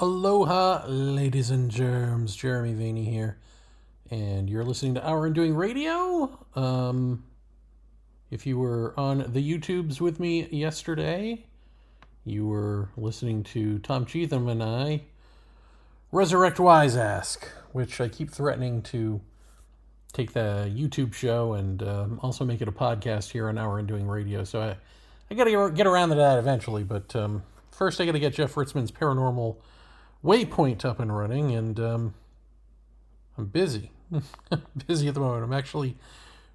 Aloha, ladies and germs. Jeremy Vaeni here, and you're listening to Our Undoing Radio. If you were on the YouTubes with me yesterday, you were listening to Tom Cheatham and I resurrect Wise Ask, which I keep threatening to take the YouTube show and also make it a podcast here on Our Undoing Radio. So I got to get around to that eventually, but first I got to get Jeff Ritzman's Paranormal Waypoint up and running, and I'm busy. Busy at the moment. I'm actually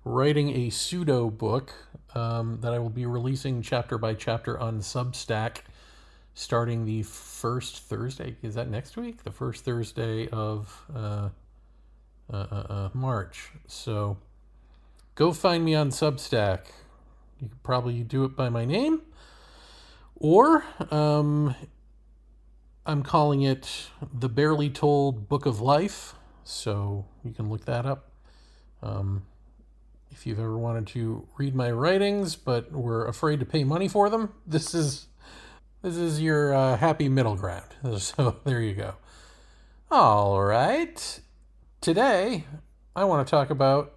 writing a pseudo book that I will be releasing chapter by chapter on Substack starting the first Thursday. Is that next week? The first Thursday of March. So go find me on Substack. You could probably do it by my name, or I'm calling it The Barely Told Book of Life, so you can look that up. If you've ever wanted to read my writings but were afraid to pay money for them, this is your happy middle ground. So there you go. All right. Today, I want to talk about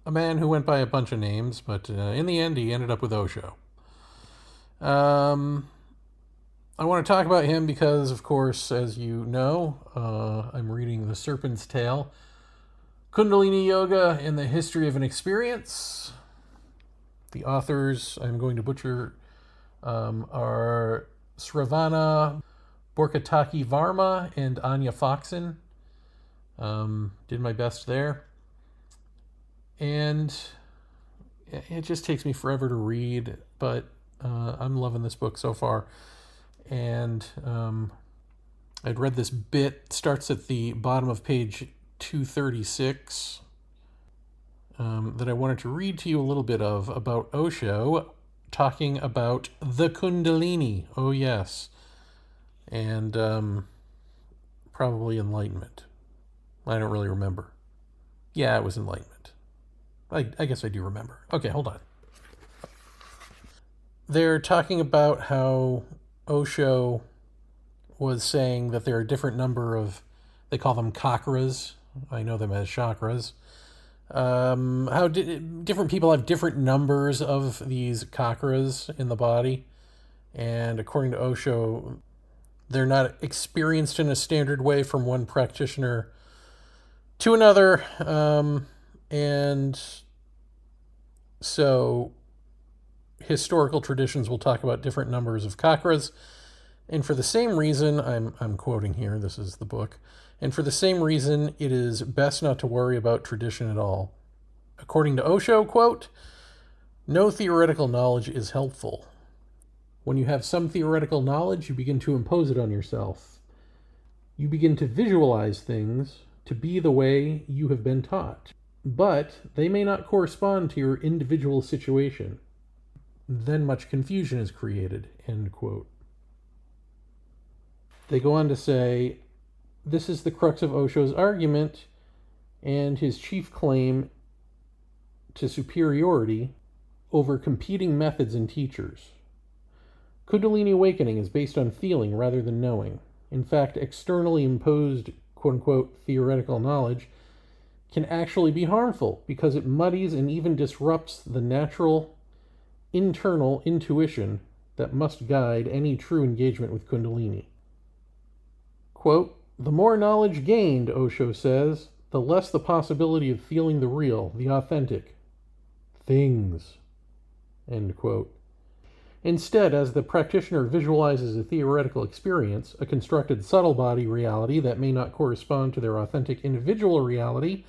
a man who went by a bunch of names, but in the end, he ended up with Osho. I want to talk about him because, of course, as you know, I'm reading The Serpent's Tail, Kundalini Yoga and the History of an Experience. The authors, I'm going to butcher, are Sravana Borkataki Varma and Anya Foxen. Did my best there. And it just takes me forever to read, but I'm loving this book so far. And I'd read this bit, starts at the bottom of page 236, that I wanted to read to you a little bit of about Osho talking about the kundalini. Oh, yes. And probably enlightenment. I don't really remember. Yeah, it was enlightenment. I guess I do remember. Okay, hold on. They're talking about how Osho was saying that there are a different number of, they call them chakras. I know them as chakras. How different people have different numbers of these chakras in the body. And according to Osho, they're not experienced in a standard way from one practitioner to another. And so historical traditions will talk about different numbers of chakras, and for the same reason, I'm quoting here, this is the book, and for the same reason, it is best not to worry about tradition at all. According to Osho, quote, "No theoretical knowledge is helpful. When you have some theoretical knowledge, you begin to impose it on yourself. You begin to visualize things to be the way you have been taught, but they may not correspond to your individual situation. Then much confusion is created," end quote. They go on to say, this is the crux of Osho's argument and his chief claim to superiority over competing methods and teachers. Kundalini awakening is based on feeling rather than knowing. In fact, externally imposed, quote-unquote, theoretical knowledge can actually be harmful because it muddies and even disrupts the natural internal intuition that must guide any true engagement with Kundalini. Quote, "The more knowledge gained," Osho says, "the less the possibility of feeling the real, the authentic things." End quote. Instead, as the practitioner visualizes a theoretical experience, a constructed subtle body reality that may not correspond to their authentic individual reality,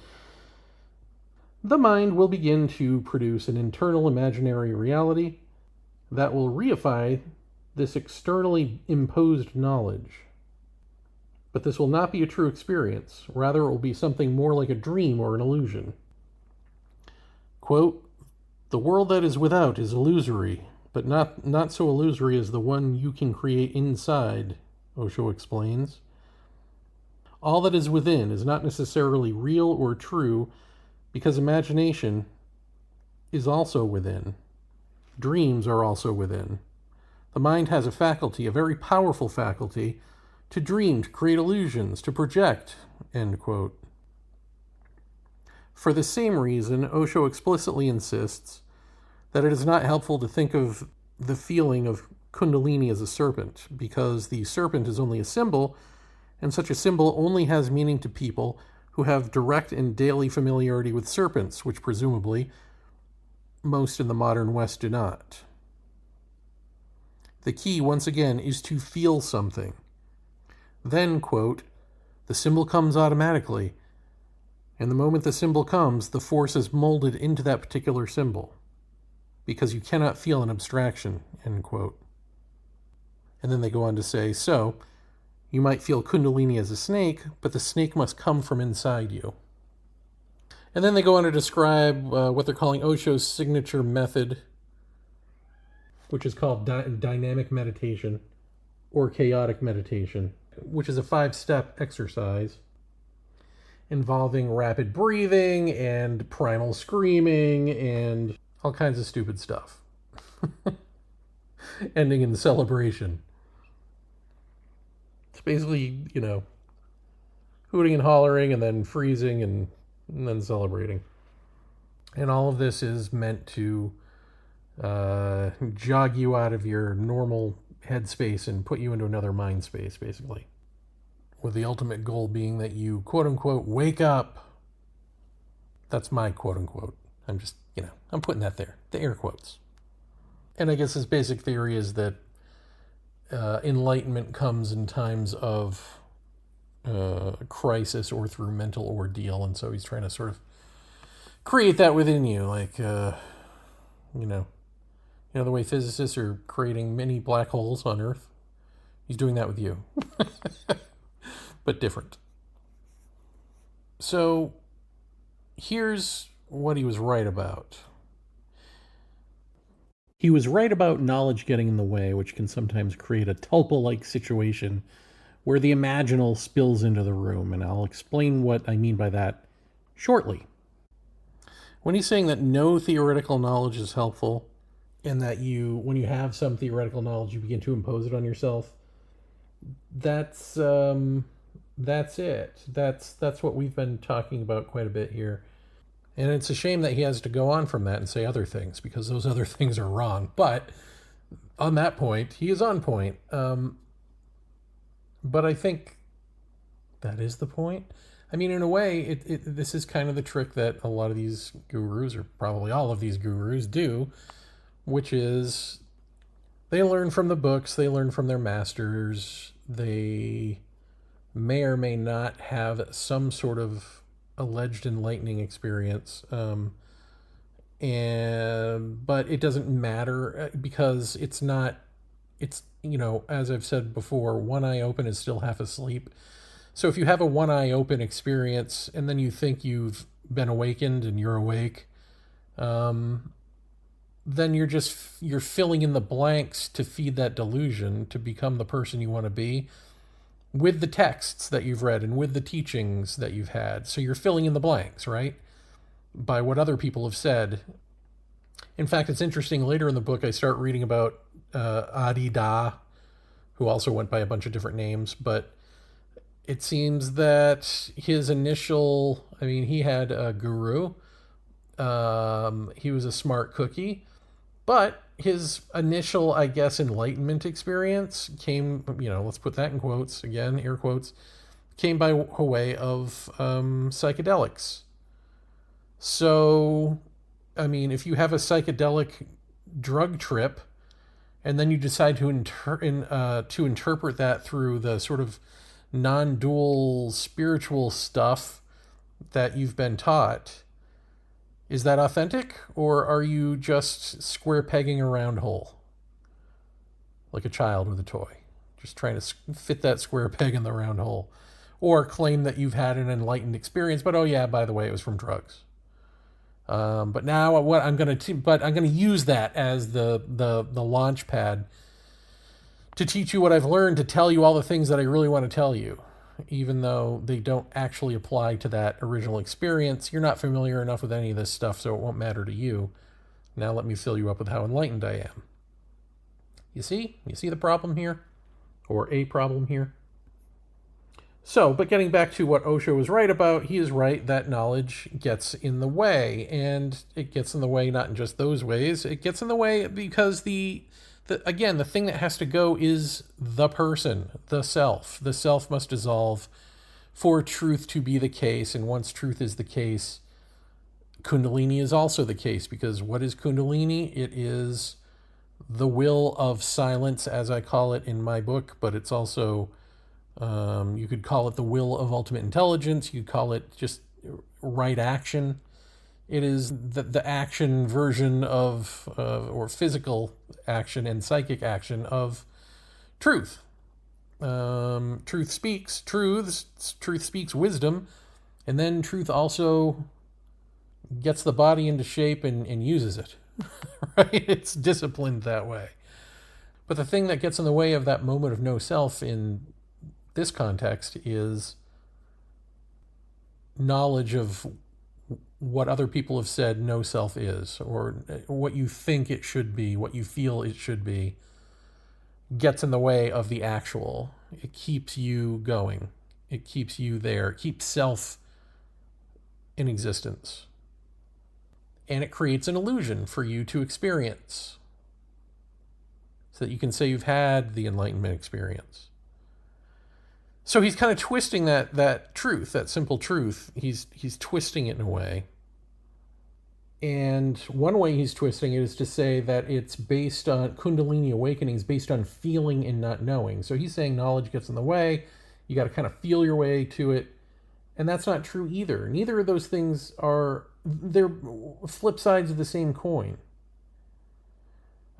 the mind will begin to produce an internal imaginary reality that will reify this externally imposed knowledge. But this will not be a true experience. Rather, it will be something more like a dream or an illusion. Quote, "The world that is without is illusory, but not so illusory as the one you can create inside," Osho explains. "All that is within is not necessarily real or true, because imagination is also within. Dreams are also within. The mind has a faculty, a very powerful faculty, to dream, to create illusions, to project, end quote. For the same reason, Osho explicitly insists that it is not helpful to think of the feeling of kundalini as a serpent, because the serpent is only a symbol, and such a symbol only has meaning to people who have direct and daily familiarity with serpents, which presumably most in the modern West do not. The key, once again, is to feel something. Then, quote, the symbol comes automatically, and the moment the symbol comes, the force is molded into that particular symbol, because you cannot feel an abstraction, end quote. And then they go on to say, so, you might feel kundalini as a snake, but the snake must come from inside you. And then they go on to describe what they're calling Osho's signature method, which is called dynamic meditation or chaotic meditation, which is a 5-step exercise involving rapid breathing and primal screaming and all kinds of stupid stuff. Ending in celebration. It's basically, hooting and hollering and then freezing and then celebrating. And all of this is meant to jog you out of your normal headspace and put you into another mind space, basically. With the ultimate goal being that you, quote unquote, wake up. That's my quote unquote. I'm just, I'm putting that there, the air quotes. And I guess his basic theory is that enlightenment comes in times of crisis or through mental ordeal, and so he's trying to sort of create that within you, like, the way physicists are creating mini black holes on Earth. He's doing that with you, but different. So here's what he was right about. He was right about knowledge getting in the way, which can sometimes create a tulpa-like situation where the imaginal spills into the room, and I'll explain what I mean by that shortly. When he's saying that no theoretical knowledge is helpful, and that when you have some theoretical knowledge, you begin to impose it on yourself, that's it. That's what we've been talking about quite a bit here. And it's a shame that he has to go on from that and say other things, because those other things are wrong. But on that point, he is on point. But I think that is the point. I mean, in a way, this is kind of the trick that a lot of these gurus, or probably all of these gurus, do, which is they learn from the books, they learn from their masters, they may or may not have some sort of alleged enlightening experience, but it doesn't matter, because it's, as I've said before, one eye open is still half asleep. So if you have a one eye open experience and then you think you've been awakened and you're awake, then you're filling in the blanks to feed that delusion to become the person you want to be with the texts that you've read and with the teachings that you've had. So you're filling in the blanks, right? By what other people have said. In fact, it's interesting, later in the book I start reading about Adi Da, who also went by a bunch of different names, but it seems that his initial, he had a guru. He was a smart cookie, but his initial, I guess, enlightenment experience came, let's put that in quotes, again, air quotes, came by way of psychedelics. So, if you have a psychedelic drug trip, and then you decide to interpret that through the sort of non-dual spiritual stuff that you've been taught, is that authentic, or are you just square pegging a round hole? Like a child with a toy, just trying to fit that square peg in the round hole. Or claim that you've had an enlightened experience, but oh yeah, by the way, it was from drugs. But now I'm going to use that as the launch pad to teach you what I've learned, to tell you all the things that I really want to tell you, even though they don't actually apply to that original experience. You're not familiar enough with any of this stuff, so it won't matter to you. Now let me fill you up with how enlightened I am. You see the problem here? Or a problem here? So, but getting back to what Osho was right about, he is right that knowledge gets in the way. And it gets in the way not in just those ways. It gets in the way because again, the thing that has to go is the person, the self. The self must dissolve for truth to be the case. And once truth is the case, kundalini is also the case. Because what is kundalini? It is the will of silence, as I call it in my book, but it's also... you could call it the will of ultimate intelligence. You could call it just right action. It is the action version of, or physical action and psychic action of truth. Truth speaks truths, truth speaks wisdom, and then truth also gets the body into shape and uses it. Right? It's disciplined that way. But the thing that gets in the way of that moment of no self in this context is knowledge of what other people have said no self is, or what you think it should be, what you feel it should be, gets in the way of the actual. It keeps you going. It keeps you there. It keeps self in existence. And it creates an illusion for you to experience so that you can say you've had the enlightenment experience. So he's kind of twisting that truth, that simple truth. He's twisting it in a way. And one way he's twisting it is to say that it's based on kundalini awakenings, based on feeling and not knowing. So he's saying knowledge gets in the way. You got to kind of feel your way to it. And that's not true either. Neither of those things they're flip sides of the same coin.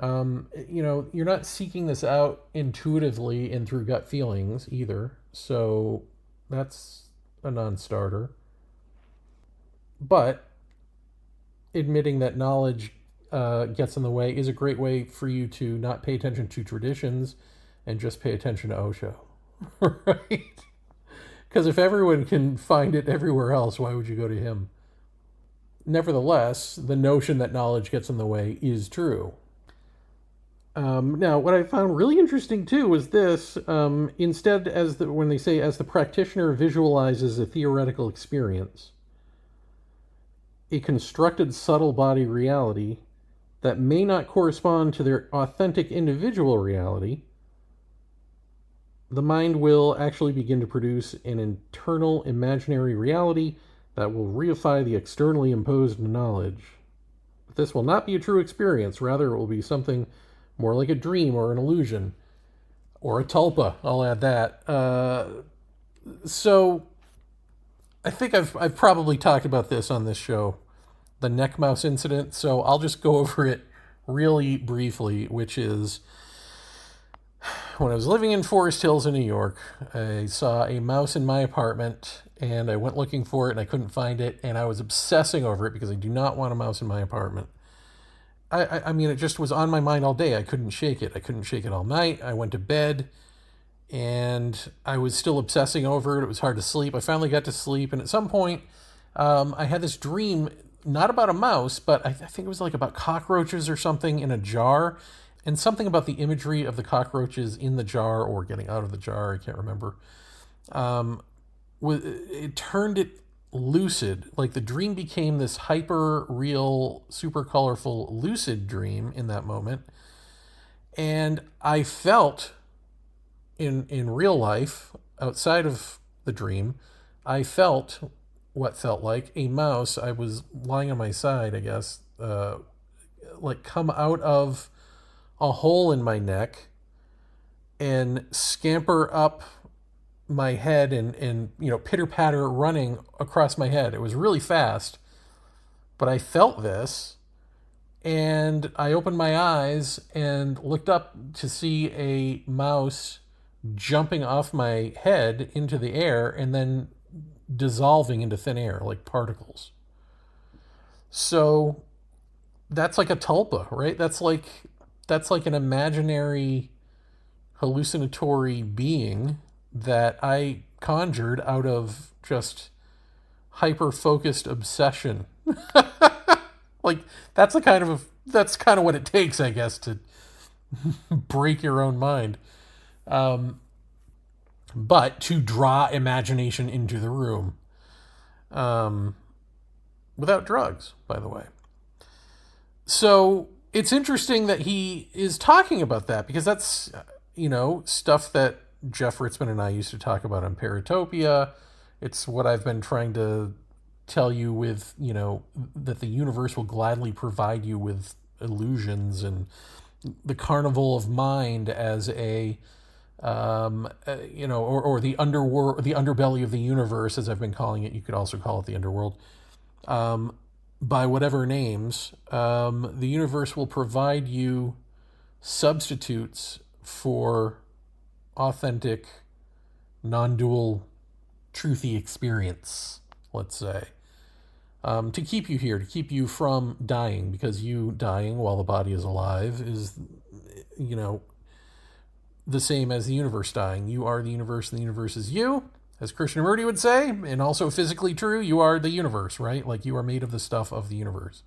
You're not seeking this out intuitively and through gut feelings either. So that's a non-starter. But admitting that knowledge gets in the way is a great way for you to not pay attention to traditions and just pay attention to Osho. Right? Because if everyone can find it everywhere else, why would you go to him? Nevertheless, the notion that knowledge gets in the way is true. Now, what I found really interesting too was this. Instead, when they say as the practitioner visualizes a theoretical experience, a constructed subtle body reality that may not correspond to their authentic individual reality, the mind will actually begin to produce an internal imaginary reality that will reify the externally imposed knowledge. But this will not be a true experience. Rather, it will be something more like a dream or an illusion, or a tulpa. I'll add that. So I think I've probably talked about this on this show, the neck mouse incident. So I'll just go over it really briefly, which is when I was living in Forest Hills in New York, I saw a mouse in my apartment and I went looking for it and I couldn't find it. And I was obsessing over it because I do not want a mouse in my apartment. I mean, it just was on my mind all day. I couldn't shake it. I couldn't shake it all night. I went to bed and I was still obsessing over it. It was hard to sleep. I finally got to sleep. And at some point, I had this dream, not about a mouse, but I think it was like about cockroaches or something in a jar, and something about the imagery of the cockroaches in the jar or getting out of the jar. I can't remember. It turned it lucid. Like the dream became this hyper real, super colorful, lucid dream in that moment. And I felt in real life, outside of the dream, I felt what felt like a mouse. I was lying on my side, I guess, like come out of a hole in my neck and scamper up my head and pitter patter running across my head. It was really fast, but I felt this and I opened my eyes and looked up to see a mouse jumping off my head into the air and then dissolving into thin air like particles. So that's like a tulpa, right? That's like an imaginary hallucinatory being that I conjured out of just hyper-focused obsession. Like that's kind of what it takes, I guess, to break your own mind. but to draw imagination into the room. Without drugs, by the way. So it's interesting that he is talking about that, because that's, stuff that Jeff Ritzman and I used to talk about on Paratopia. It's what I've been trying to tell you with, that the universe will gladly provide you with illusions, and the carnival of mind as a, or the underworld, the underbelly of the universe, as I've been calling it. You could also call it the underworld. By whatever names, the universe will provide you substitutes for authentic, non-dual, truthy experience, let's say, to keep you here, to keep you from dying, because you dying while the body is alive is, the same as the universe dying. You are the universe, and the universe is you. As Krishnamurti would say, and also physically true, you are the universe, right? Like, you are made of the stuff of the universe.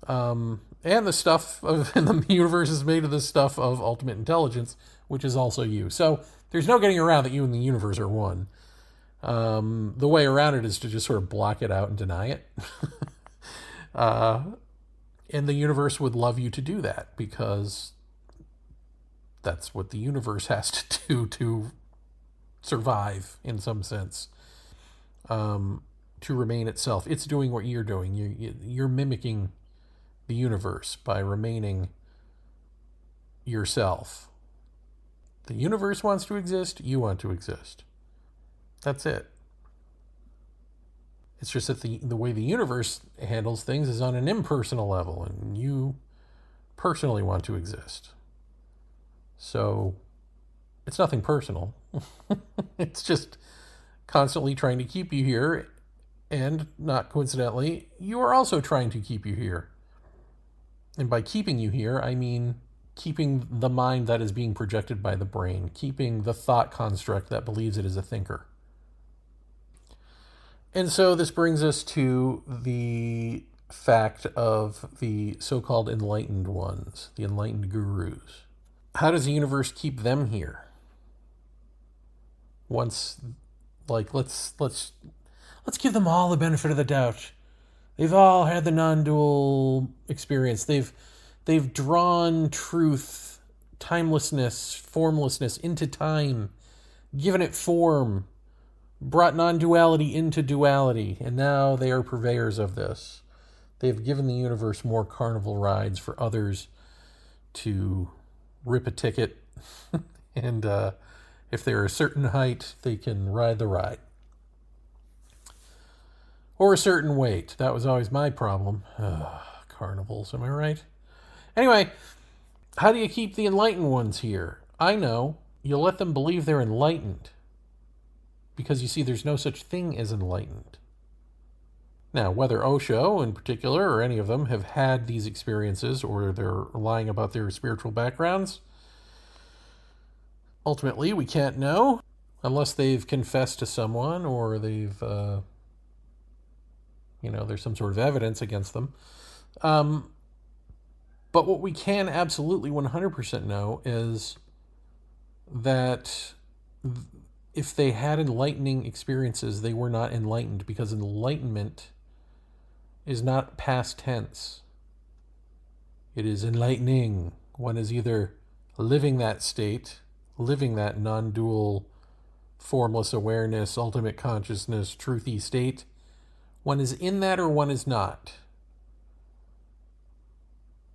And the stuff of and the universe is made of the stuff of ultimate intelligence, which is also you. So there's no getting around that you and the universe are one. The way around it is to just sort of block it out and deny it. And the universe would love you to do that, because that's what the universe has to do to survive, in some sense, to remain itself. It's doing what you're doing. You're mimicking the universe by remaining yourself. The universe wants to exist. You want to exist. That's it. It's just that the way the universe handles things is on an impersonal level, and you personally want to exist. So it's nothing personal. It's just constantly trying to keep you here, and not coincidentally, you are also trying to keep you here. And by keeping you here, I mean keeping the mind that is being projected by the brain, keeping the thought construct that believes it is a thinker. And so this brings us to the fact of the so-called enlightened ones, the enlightened gurus. How does the universe keep them here? Once, like, let's give them all the benefit of the doubt. They've all had the non-dual experience. They've drawn truth, timelessness, formlessness into time, given it form, brought non-duality into duality, and now they are purveyors of this. They've given the universe more carnival rides for others to rip a ticket, and if they're a certain height, they can ride the ride. Or a certain weight. That was always my problem. Carnivals, am I right? Anyway, how do you keep the enlightened ones here? I know. You'll let them believe they're enlightened. Because you see, there's no such thing as enlightened. Now, whether Osho in particular or any of them have had these experiences, or they're lying about their spiritual backgrounds, ultimately we can't know unless they've confessed to someone, or they've, there's some sort of evidence against them. But what we can absolutely 100% know is that if they had enlightening experiences, they were not enlightened, because enlightenment is not past tense. It is enlightening. One is either living that state, living that non-dual, formless awareness, ultimate consciousness, truthy state. One is in that, or one is not.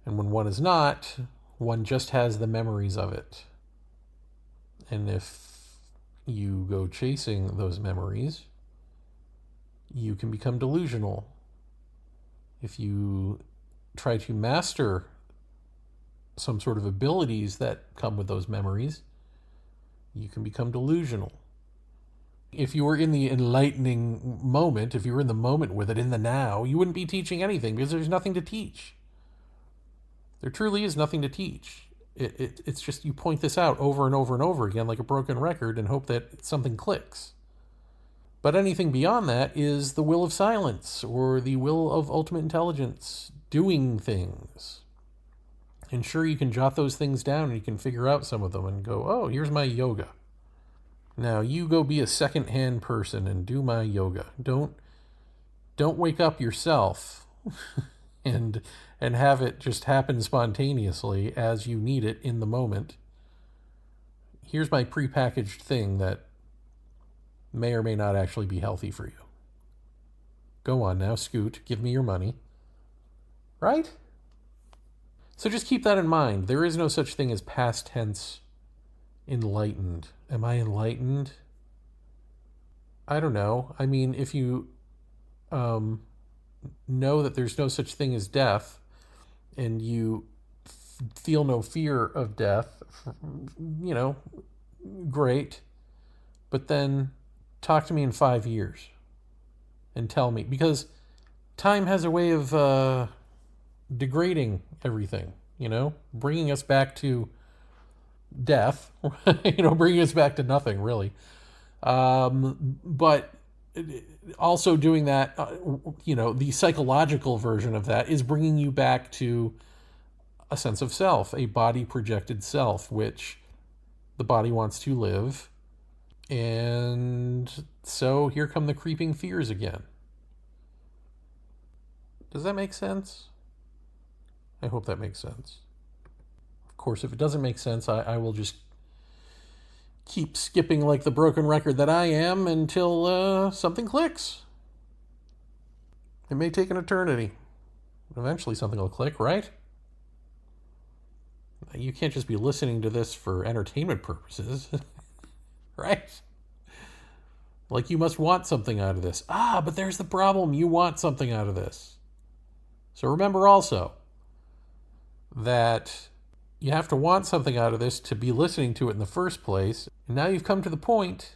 And when one is not, one just has the memories of it. And if you go chasing those memories, you can become delusional. If you try to master some sort of abilities that come with those memories, you can become delusional. If you were in the enlightening moment, if you were in the moment with it, in the now, you wouldn't be teaching anything, because there's nothing to teach. There truly is nothing to teach. It's just, you point this out over and over and over again like a broken record and hope that something clicks. But anything beyond that is the will of silence, or the will of ultimate intelligence doing things. And sure, you can jot those things down and you can figure out some of them and go, oh, here's my yoga. Now you go be a second-hand person and do my yoga. Don't wake up yourself and have it just happen spontaneously as you need it in the moment. Here's my prepackaged thing that may or may not actually be healthy for you. Go on now, scoot, give me your money. Right? So just keep that in mind. There is no such thing as past tense enlightened. Am I enlightened? I don't know. I mean, if you know that there's no such thing as death and you feel no fear of death, great. But then talk to me in 5 years and tell me, because time has a way of degrading everything, bringing us back to death, bringing us back to nothing, really. But also doing that, the psychological version of that is bringing you back to a sense of self, a body projected self, which the body wants to live. And so here come the creeping fears again. Does that make sense? I hope that makes sense. Of course, if it doesn't make sense, I will just keep skipping like the broken record that I am until something clicks. It may take an eternity. Eventually something will click, right? You can't just be listening to this for entertainment purposes, right? Like you must want something out of this. But there's the problem. You want something out of this. So remember also that you have to want something out of this to be listening to it in the first place. And now you've come to the point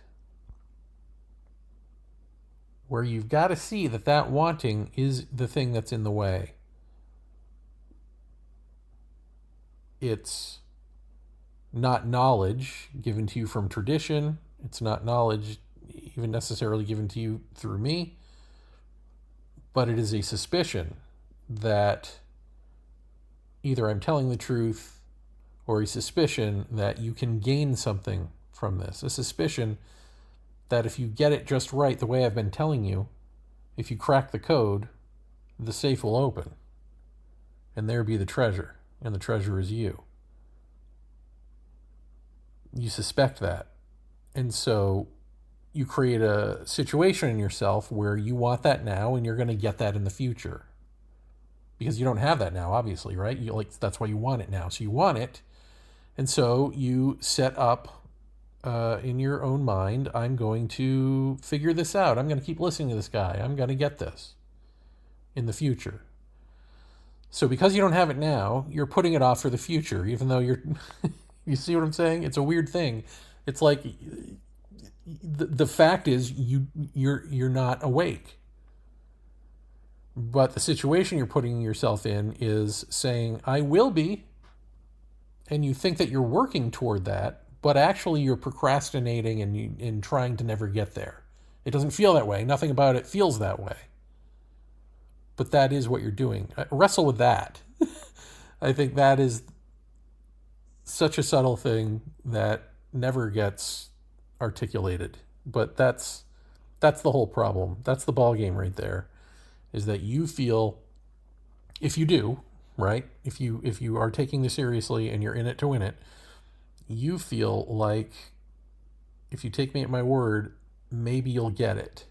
where you've got to see that that wanting is the thing that's in the way. It's not knowledge given to you from tradition. It's not knowledge even necessarily given to you through me. But it is a suspicion that either I'm telling the truth or a suspicion that you can gain something from this. A suspicion that if you get it just right the way I've been telling you, if you crack the code, the safe will open. And there be the treasure. And the treasure is you. You suspect that. And so you create a situation in yourself where you want that now and you're going to get that in the future. Because you don't have that now, obviously, right? That's why you want it now. So you want it. And so you set up in your own mind, I'm going to figure this out. I'm going to keep listening to this guy. I'm going to get this in the future. So because you don't have it now, you're putting it off for the future, even though you're, you see what I'm saying? It's a weird thing. It's like the fact is you're not awake. But the situation you're putting yourself in is saying, I will be. And you think that you're working toward that, but actually you're procrastinating and trying to never get there. It doesn't feel that way. Nothing about it feels that way. But that is what you're doing. Wrestle with that. I think that is such a subtle thing that never gets articulated. But that's the whole problem. That's the ball game right there. Is that you feel, if you do, right? If you are taking this seriously and you're in it to win it, you feel like if you take me at my word, maybe you'll get it.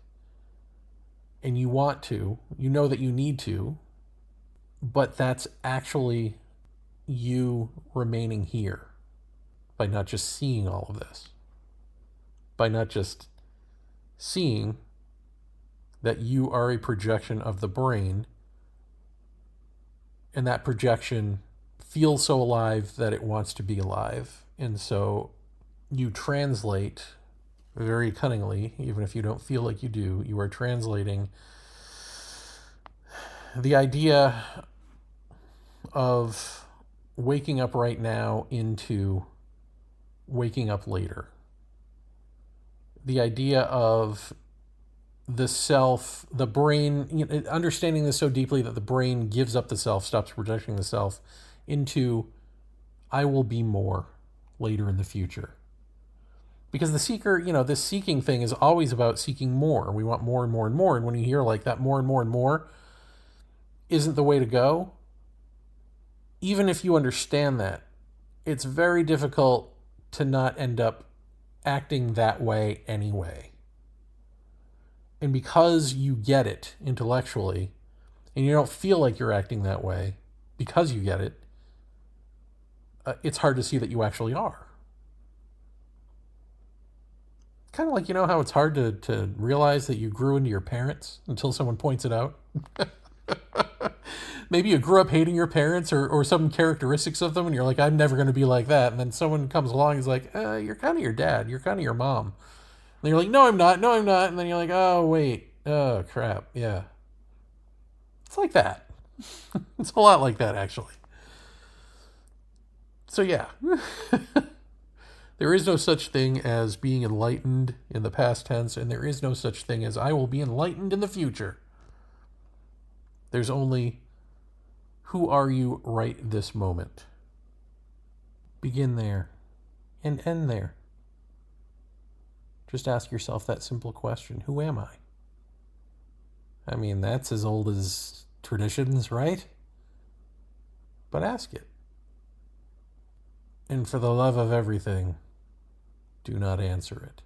And you want to, you know that you need to, but that's actually you remaining here by not just seeing all of this, by not just seeing that you are a projection of the brain, and that projection feels so alive that it wants to be alive. And so you translate very cunningly, even if you don't feel like you do, you are translating the idea of waking up right now into waking up later. The idea of the self, the brain, understanding this so deeply that the brain gives up the self, stops projecting the self into, I will be more later in the future. Because the seeker, this seeking thing is always about seeking more. We want more and more and more. And when you hear like that more and more and more isn't the way to go, even if you understand that, it's very difficult to not end up acting that way anyway. And because you get it intellectually, and you don't feel like you're acting that way because you get it, it's hard to see that you actually are. Kind of like, how it's hard to realize that you grew into your parents until someone points it out. Maybe you grew up hating your parents or some characteristics of them, and you're like, I'm never going to be like that. And then someone comes along and is like, you're kind of your dad. You're kind of your mom. And you're like, no, I'm not. No, I'm not. And then you're like, oh, wait. Oh, crap. Yeah. It's like that. It's a lot like that, actually. So, yeah. There is no such thing as being enlightened in the past tense, and there is no such thing as I will be enlightened in the future. There's only who are you right this moment. Begin there and end there. Just ask yourself that simple question. Who am I? I mean, that's as old as traditions, right? But ask it. And for the love of everything, do not answer it.